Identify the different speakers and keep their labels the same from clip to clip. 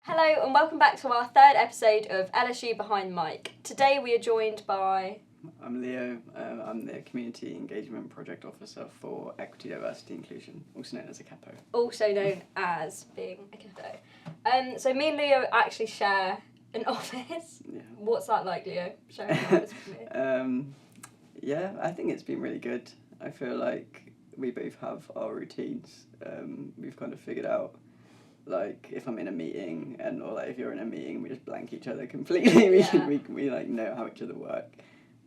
Speaker 1: Hello and welcome back to our third episode of LSU Behind the Mic. Today we are joined by...
Speaker 2: I'm Leo, I'm the Community Engagement Project Officer for Equity, Diversity, Inclusion, also known as a CAPO.
Speaker 1: Also known as being a kiddo. So me and Leo actually share an office. Yeah. What's that like, Leo? Sharing an office with me?
Speaker 2: Yeah, I think it's been really good. I feel like we both have our routines. We've kind of figured out, like, if I'm in a meeting or like if you're in a meeting, we just blank each other completely. we like know how each other work.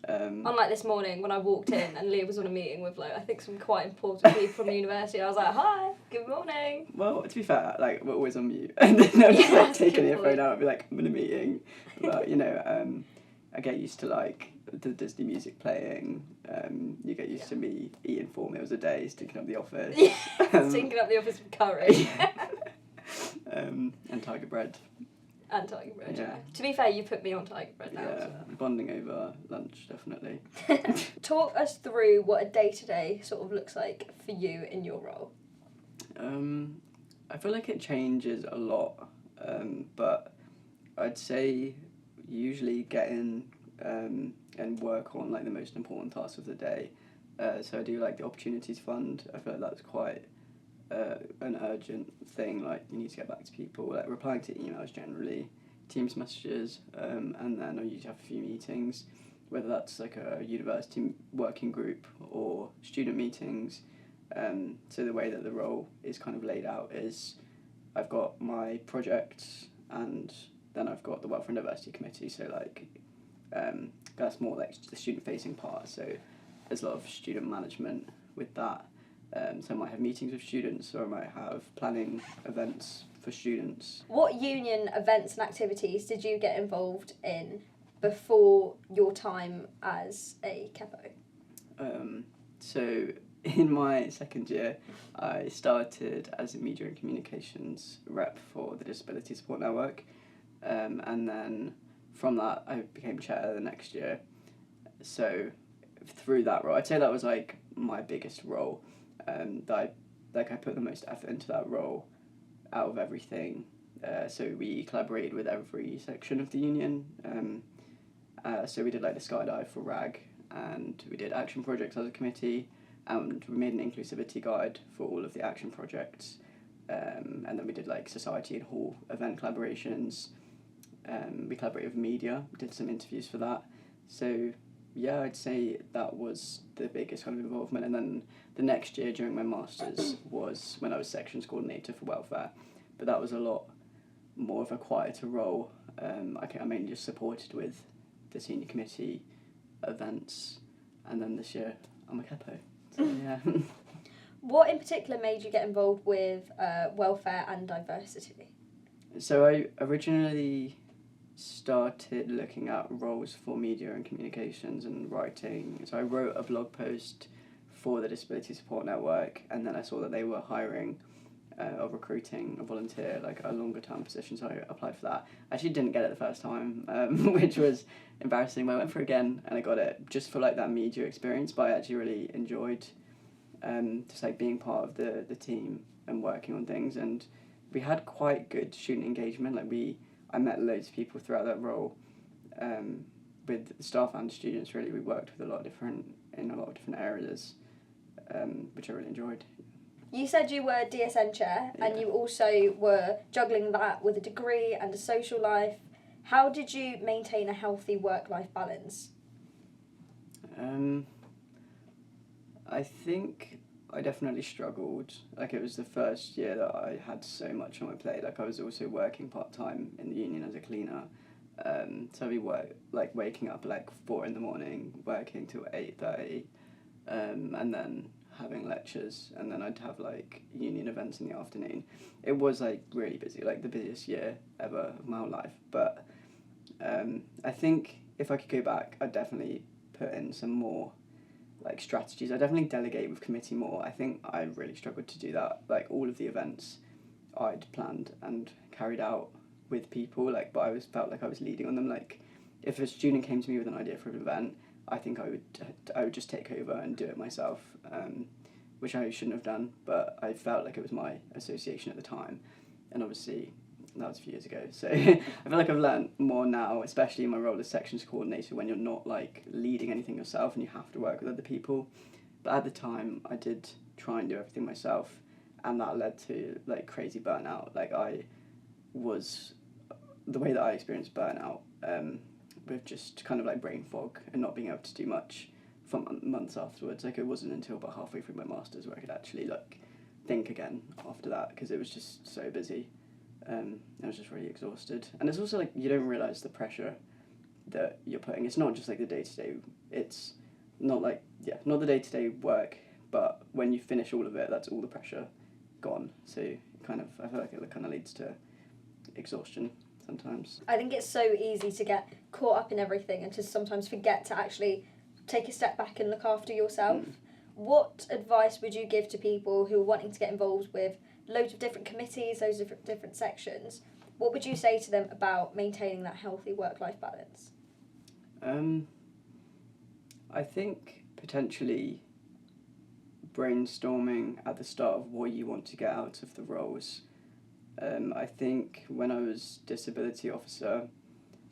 Speaker 1: Unlike this morning when I walked in and Leo was on a meeting with like I think some quite important people from the university. I was like, "Hi, good morning."
Speaker 2: Well, to be fair, like we're always on mute, and then they'll just like taking your phone out and be like, "I'm in a meeting." But I get used to like the Disney music playing. You get used to me eating 4 meals a day, stinking up the office.
Speaker 1: Stinking up the office with curry.
Speaker 2: And tiger bread.
Speaker 1: And tiger bread, yeah. To be fair, you put me on tiger bread now.
Speaker 2: Yeah,
Speaker 1: so.
Speaker 2: Bonding over lunch, definitely.
Speaker 1: Talk us through what a day-to-day sort of looks like for you in your role.
Speaker 2: I feel like it changes a lot, but I'd say usually get in and work on like the most important tasks of the day. So I do like the Opportunities Fund. I feel like that's quite an urgent thing, like you need to get back to people, like replying to emails generally, Teams messages, and then I usually have a few meetings, whether that's like a university working group or student meetings. So the way that the role is kind of laid out is I've got my projects and then I've got the Welfare and Diversity Committee, so like that's more like the student facing part, so there's a lot of student management with that. So I might have meetings with students or I might have planning events for students. What
Speaker 1: union events and activities did you get involved in before your time as a capo?
Speaker 2: So in my second year, I started as a media and communications rep for the Disability Support Network. And then from that, I became chair the next year. So through that role, I'd say that was like my biggest role. I put the most effort into that role out of everything. So we collaborated with every section of the union. So we did like the skydive for RAG, and we did action projects as a committee, and we made an inclusivity guide for all of the action projects. And then we did like society and hall event collaborations. We collaborated with media, did some interviews for that. So yeah, I'd say that was the biggest kind of involvement. And then the next year during my masters was when I was sections coordinator for welfare, but that was a lot more of a quieter role. I mainly just supported with the senior committee events, and then this year I'm a capo. So yeah.
Speaker 1: What in particular made you get involved with welfare and diversity?
Speaker 2: So I originally started looking at roles for media and communications and writing. So I wrote a blog post for the Disability Support Network, and then I saw that they were hiring or recruiting a volunteer, like a longer term position, so I applied for that. I actually didn't get it the first time, which was embarrassing, but I went for it again and I got it just for like that media experience, but I actually really enjoyed just like being part of the team and working on things, and we had quite good student engagement. Like I met loads of people throughout that role, with staff and students. Really, we worked with in a lot of different areas, which I really enjoyed.
Speaker 1: You said you were DSN chair, and you also were juggling that with a degree and a social life. How did you maintain a healthy work-life balance?
Speaker 2: I think I definitely struggled. Like, it was the first year that I had so much on my plate. Like, I was also working part-time in the union as a cleaner. So we were waking up like 4 a.m, working till 8:30, and then having lectures, and then I'd have like union events in the afternoon. It was like really busy, like the busiest year ever of my whole life. But I think if I could go back, I'd definitely put in some more like strategies. I definitely delegate with committee more. I think I really struggled to do that. Like all of the events I'd planned and carried out with people, like, but I felt like I was leading on them. Like if a student came to me with an idea for an event, I think I would just take over and do it myself, which I shouldn't have done, but I felt like it was my association at the time, and obviously that was a few years ago. So I feel like I've learned more now, especially in my role as sections coordinator, when you're not like leading anything yourself and you have to work with other people. But at the time, I did try and do everything myself, and that led to like crazy burnout. Like the way that I experienced burnout, with just kind of like brain fog and not being able to do much for months afterwards. Like it wasn't until about halfway through my masters where I could actually like think again after that, because it was just so busy. I was just really exhausted, and it's also like you don't realise the pressure that you're putting. It's not just like the day-to-day, it's not like not the day-to-day work, but when you finish all of it, that's all the pressure gone. So I feel like it kind of leads to exhaustion sometimes.
Speaker 1: I think it's so easy to get caught up in everything and to sometimes forget to actually take a step back and look after yourself. What advice would you give to people who are wanting to get involved with loads of different committees, loads of different sections? What would you say to them about maintaining that healthy work-life balance?
Speaker 2: I think potentially brainstorming at the start of what you want to get out of the roles. I think when I was disability officer,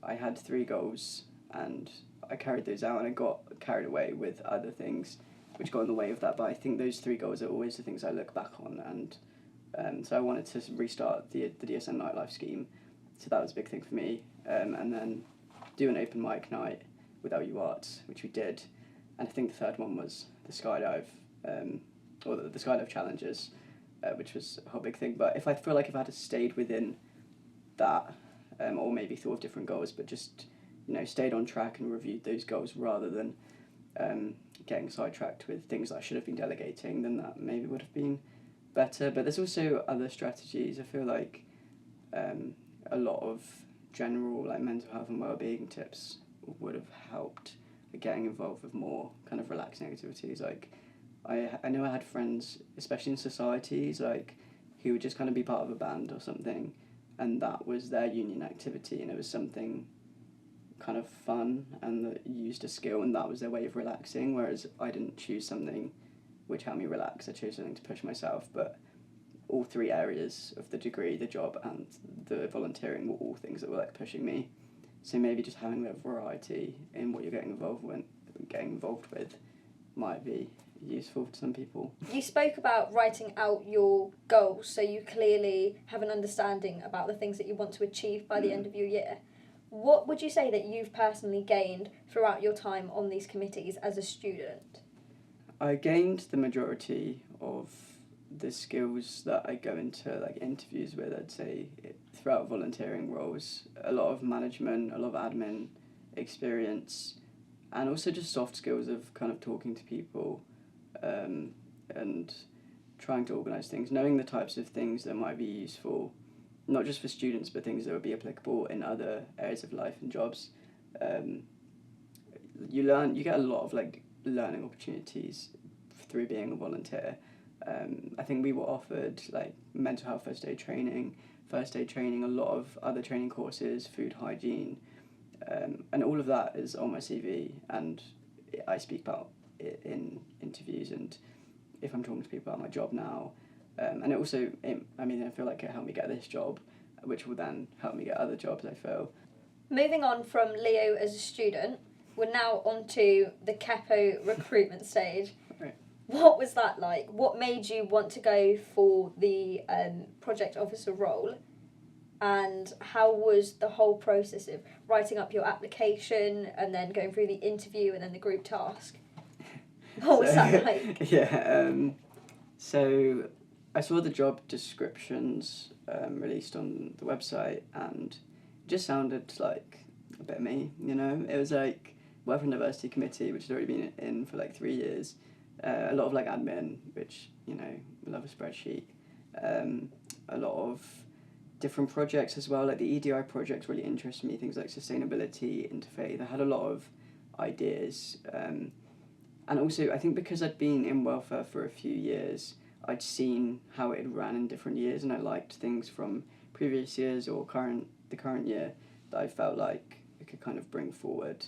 Speaker 2: I had 3 goals and I carried those out, and I got carried away with other things which got in the way of that. But I think those 3 goals are always the things I look back on, and so I wanted to restart the DSN nightlife scheme. So that was a big thing for me. And then do an open mic night with LU Arts, which we did. And I think the third one was the skydive, or the skydive challenges, which was a whole big thing. But if I had to stayed within that, or maybe thought of different goals, but just stayed on track and reviewed those goals rather than getting sidetracked with things that I should have been delegating, then that maybe would have been better. But there's also other strategies. I feel like a lot of general like mental health and well-being tips would have helped getting involved with more kind of relaxing activities. Like I know I had friends, especially in societies, like who would just kind of be part of a band or something, and that was their union activity, and it was something kind of fun and that used a skill, and that was their way of relaxing. Whereas I didn't choose something which helped me relax. I chose something to push myself. But all 3 areas of the degree, the job and the volunteering, were all things that were like pushing me. So maybe just having a variety in what you're getting involved with might be useful to some people.
Speaker 1: You spoke about writing out your goals, so you clearly have an understanding about the things that you want to achieve by the end of your year. What would you say that you've personally gained throughout your time on these committees as a student?
Speaker 2: I gained the majority of the skills that I go into like interviews with, I'd say, throughout volunteering roles. A lot of management, a lot of admin experience, and also just soft skills of kind of talking to people, and trying to organise things, knowing the types of things that might be useful, not just for students, but things that would be applicable in other areas of life and jobs. You get a lot of like learning opportunities through being a volunteer. I think we were offered like mental health first aid training, a lot of other training courses, food hygiene, and all of that is on my CV, and I speak about it in interviews and if I'm talking to people about my job now. And it also, I feel like it helped me get this job, which will then help me get other jobs, I feel.
Speaker 1: Moving on from Leo as a student, we're now on to the CAPO recruitment stage.
Speaker 2: Right.
Speaker 1: What was that like? What made you want to go for the project officer role? And how was the whole process of writing up your application and then going through the interview and then the group task? What was that like?
Speaker 2: Yeah, so I saw the job descriptions released on the website, and it just sounded like a bit me, It was like work for university committee, which had already been in for like 3 years. A lot of like admin, which, I love a spreadsheet. A lot of different projects as well, like the EDI projects really interested me, things like sustainability, interfaith. I had a lot of ideas. And also, I think because I'd been in welfare for a few years, I'd seen how it ran in different years, and I liked things from previous years or the current year that I felt like I could kind of bring forward.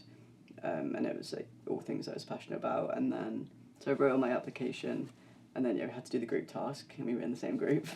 Speaker 2: And it was like all things I was passionate about. And then, so I wrote on my application, and then we had to do the group task, and we were in the same group.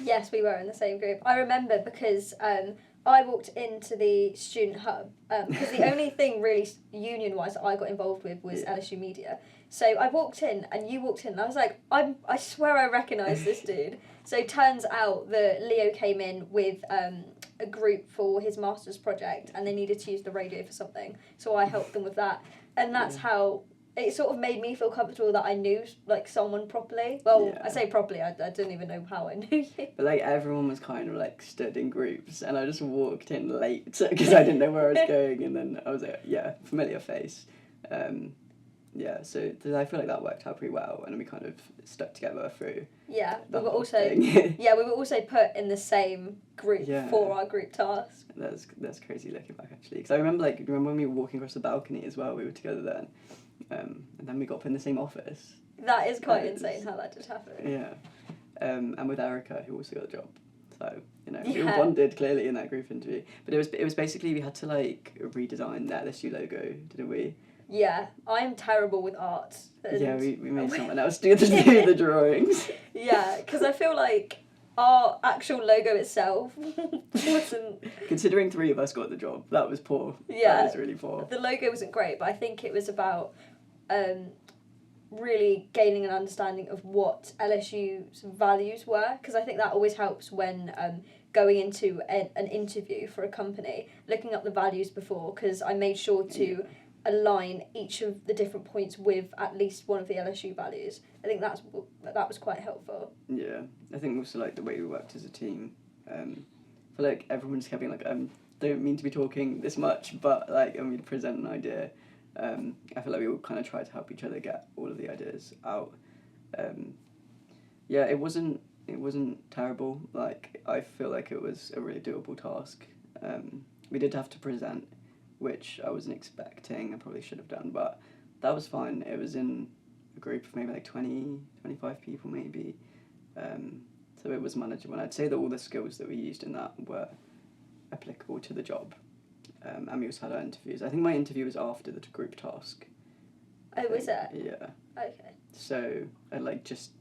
Speaker 1: Yes, we were in the same group. I remember because I walked into the student hub because the only thing really union-wise that I got involved with was LSU Media. So I walked in and you walked in and I was like, I swear I recognise this dude. So it turns out that Leo came in with a group for his master's project and they needed to use the radio for something. So I helped them with that. And that's how it sort of made me feel comfortable that I knew like someone properly. Well, I say properly, I don't even know how I knew you.
Speaker 2: But like everyone was kind of like stood in groups, and I just walked in late because I didn't know where I was going, and then I was like, familiar face. So I feel like that worked out pretty well, and we kind of stuck together through.
Speaker 1: Yeah,
Speaker 2: we
Speaker 1: were also put in the same group for our group task.
Speaker 2: That's crazy looking back actually, because I remember when we were walking across the balcony as well. We were together then. And then we got put in the same office.
Speaker 1: That is quite insane how that just happened.
Speaker 2: Yeah. And with Erica, who also got a job. So, we all bonded clearly in that group interview. But it was basically, we had to like redesign the LSU logo, didn't we?
Speaker 1: Yeah, I'm terrible with art.
Speaker 2: Yeah, we made someone else do the drawings.
Speaker 1: Yeah, because I feel like our actual logo itself wasn't...
Speaker 2: Considering 3 of us got the job, that was poor.
Speaker 1: Yeah.
Speaker 2: That was really poor.
Speaker 1: The logo wasn't great, but I think it was about really gaining an understanding of what LSU's values were, because I think that always helps when going into an interview for a company, looking up the values before, because I made sure to align each of the different points with at least one of the LSU values. I think that was quite helpful. Yeah,
Speaker 2: I think also like the way we worked as a team. I feel like everyone just kept being like, don't mean to be talking this much, but like, and we'd present an idea. I feel like we all kind of tried to help each other get all of the ideas out. It wasn't terrible. Like, I feel like it was a really doable task. We did have to present, which I wasn't expecting. I probably should have done, but that was fine. It was in a group of maybe like 20, 25 people maybe. So it was manageable. And I'd say that all the skills that we used in that were applicable to the job. And we also had our interviews. I think my interview was after the group task.
Speaker 1: Oh, was it?
Speaker 2: Yeah.
Speaker 1: Okay.
Speaker 2: So I like just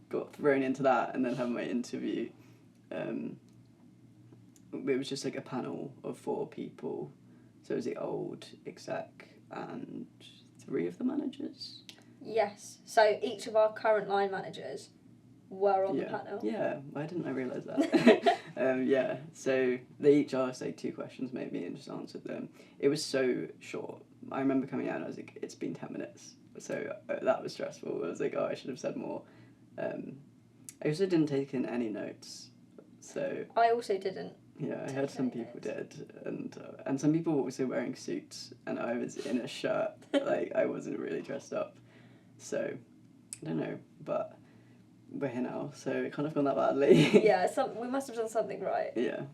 Speaker 2: got thrown into that and then had my interview. It was just like a panel of 4 people. So it was the old exec and 3 of the managers. Yes.
Speaker 1: So each of our current line managers were on the panel.
Speaker 2: Yeah. Why didn't I realise that? So they each asked like 2 questions maybe and just answered them. It was so short. I remember coming out and I was like, it's been 10 minutes. So that was stressful. I was like, I should have said more. I also didn't take in any notes. So
Speaker 1: I also didn't.
Speaker 2: Yeah, I heard some people did, and some people were also wearing suits, and I was in a shirt, like I wasn't really dressed up, so I don't know, but we're here now, so it kind of gone that badly.
Speaker 1: Yeah, we must have done something right.
Speaker 2: Yeah.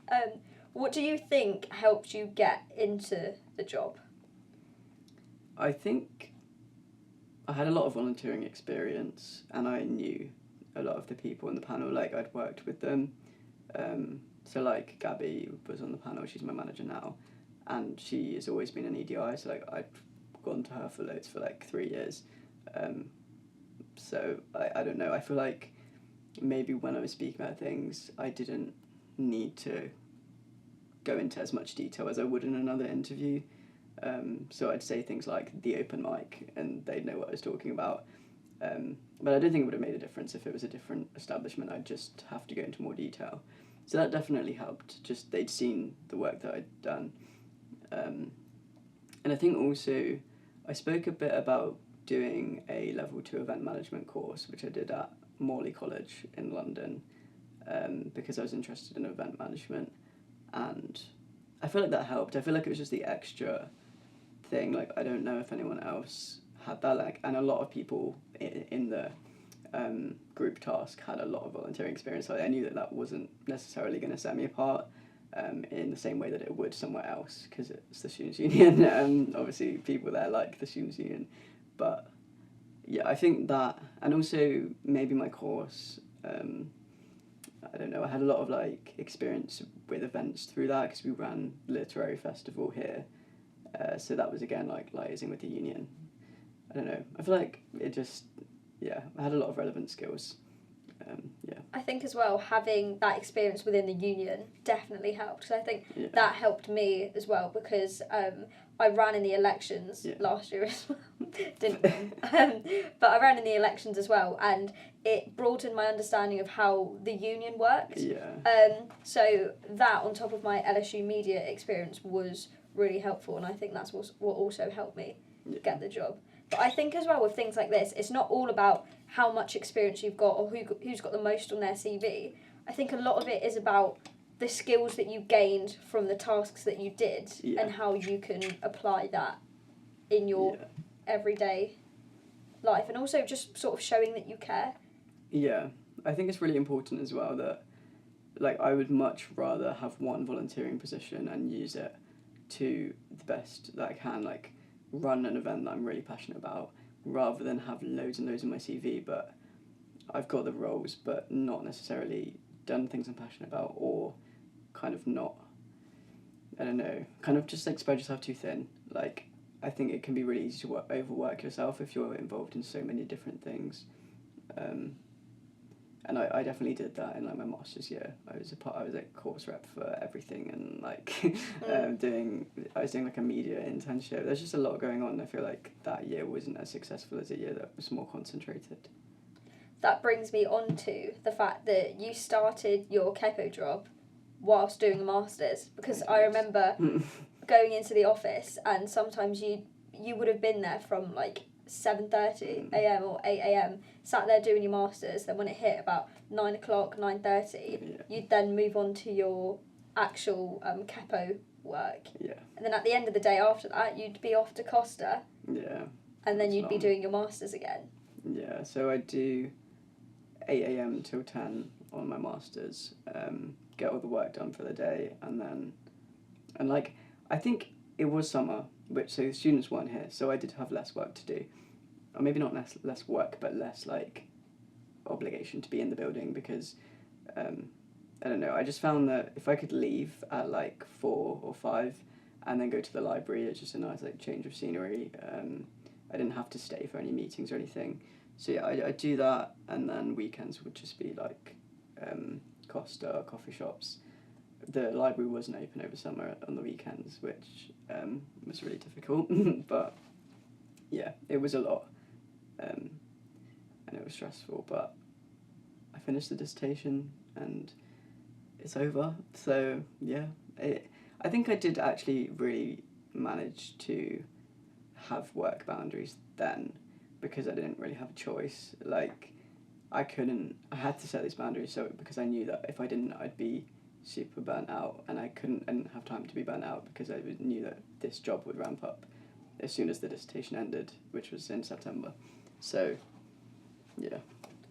Speaker 1: What do you think helped you get into the job?
Speaker 2: I think I had a lot of volunteering experience, and I knew a lot of the people in the panel, like I'd worked with them. So like Gabby was on the panel, she's my manager now, and she has always been an EDI, so like I'd gone to her for loads for like 3 years. So I don't know, I feel like maybe when I was speaking about things, I didn't need to go into as much detail as I would in another interview. So I'd say things like the open mic, and they'd know what I was talking about. But I don't think it would have made a difference if it was a different establishment. I'd just have to go into more detail. So that definitely helped. Just they'd seen the work that I'd done. And I think also I spoke a bit about doing a level 2 event management course, which I did at Morley College in London, because I was interested in event management. And I feel like that helped. I feel like it was just the extra thing. Like, I don't know if anyone else had that, like, and a lot of people in the group task had a lot of volunteering experience, so I knew that wasn't necessarily going to set me apart in the same way that it would somewhere else, because it's the Students' Union. Obviously people there like the Students' Union, but yeah, I think that, and also maybe my course, I don't know, I had a lot of like experience with events through that, because we ran literary festival here, so that was again like liaising with the union. I don't know, I feel like it just, I had a lot of relevant skills. Yeah.
Speaker 1: I think as well, having that experience within the union definitely helped, because I think
Speaker 2: Yeah.
Speaker 1: that helped me as well, because I ran in the elections last year as well. Didn't win. But I ran in the elections as well, and it broadened my understanding of how the union worked.
Speaker 2: Yeah.
Speaker 1: So that, on top of my LSU media experience, was really helpful, and I think that's what also helped me get the job. But I think as well with things like this, it's not all about how much experience you've got or who's got the most on their CV. I think a lot of it is about the skills that you gained from the tasks that you did and how you can apply that in your everyday life, and also just sort of showing that you care.
Speaker 2: Yeah, I think it's really important as well that, like, I would much rather have one volunteering position and use it to the best that I can, like run an event that I'm really passionate about, rather than have loads and loads in my CV, but I've got the roles but not necessarily done things I'm passionate about, or kind of not, I don't know, kind of just like spread yourself too thin. Like, I think it can be really easy to overwork yourself if you're involved in so many different things. And I definitely did that in like my master's year. I was like course rep for everything, and like I was doing like a media internship. There's just a lot going on. I feel like that year wasn't as successful as a year that was more concentrated.
Speaker 1: That brings me on to the fact that you started your Kepo job whilst doing a master's, because I remember going into the office, and sometimes you would have been there from like 7:30 a.m. or 8 a.m. sat there doing your masters. Then when it hit about 9 o'clock, 9:30, you'd then move on to your actual Kepo work.
Speaker 2: Yeah.
Speaker 1: And then at the end of the day after that, you'd be off to Costa.
Speaker 2: Yeah.
Speaker 1: And then you'd be doing your masters again.
Speaker 2: Yeah, so I do 8 a.m. till 10 on my masters, get all the work done for the day, and like, I think it was summer, so the students weren't here, so I did have less work to do. Or maybe not less work, but less like obligation to be in the building, because I don't know, I just found that if I could leave at like 4 or 5 and then go to the library, it's just a nice like change of scenery. I didn't have to stay for any meetings or anything. So yeah, I do that, and then weekends would just be like Costa, coffee shops. The library wasn't open over summer on the weekends, which was really difficult. But yeah, it was a lot, and it was stressful. But I finished the dissertation, and it's over. So yeah, I think I did actually really manage to have work boundaries then, because I didn't really have a choice. Like, I had to set these boundaries, so because I knew that if I didn't, I'd be super burnt out, and I didn't have time to be burnt out, because I knew that this job would ramp up as soon as the dissertation ended, which was in September. So, yeah.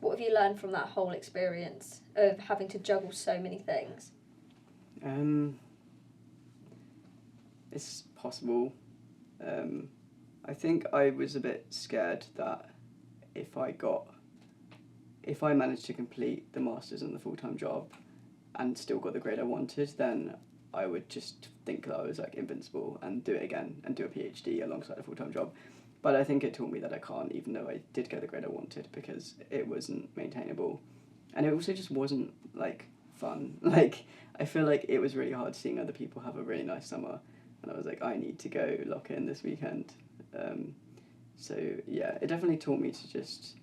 Speaker 1: What have you learned from that whole experience of having to juggle so many things?
Speaker 2: It's possible. I think I was a bit scared that if I managed to complete the masters and the full-time job and still got the grade I wanted, then I would just think that I was like invincible and do it again and do a PhD alongside a full-time job. But I think it taught me that I can't, even though I did get the grade I wanted, because it wasn't maintainable. And it also just wasn't like fun. Like, I feel like it was really hard seeing other people have a really nice summer, and I was like, I need to go lock in this weekend. So yeah, it definitely taught me to just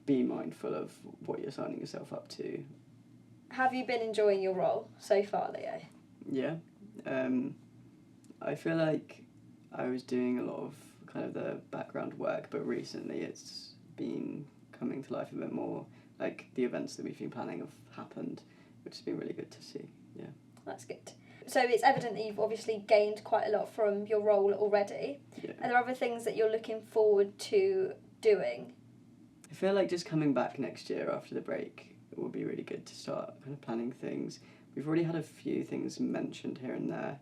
Speaker 2: be mindful of what you're signing yourself up to.
Speaker 1: Have you been enjoying your role so far, Leo?
Speaker 2: Yeah. I feel like I was doing a lot of kind of the background work, but recently it's been coming to life a bit more. Like, the events that we've been planning have happened, which has been really good to see. Yeah.
Speaker 1: That's good. So it's evident that you've obviously gained quite a lot from your role already.
Speaker 2: Yeah.
Speaker 1: Are there other things that you're looking forward to doing?
Speaker 2: I feel like just coming back next year after the break, it will be really good to start kind of planning things. We've already had a few things mentioned here and there,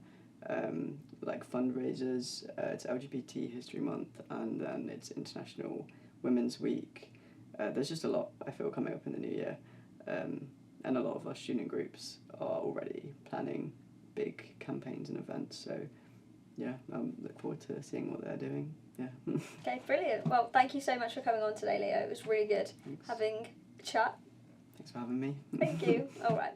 Speaker 2: like fundraisers. It's LGBT History Month, and then it's International Women's Week. There's just a lot, I feel, coming up in the new year, and a lot of our student groups are already planning big campaigns and events. So yeah, I look forward to seeing what they're doing. Yeah.
Speaker 1: Okay, brilliant. Well, thank you so much for coming on today, Leo. It was really good
Speaker 2: Thanks.
Speaker 1: having a chat.
Speaker 2: Thanks for having me.
Speaker 1: Thank you. All right.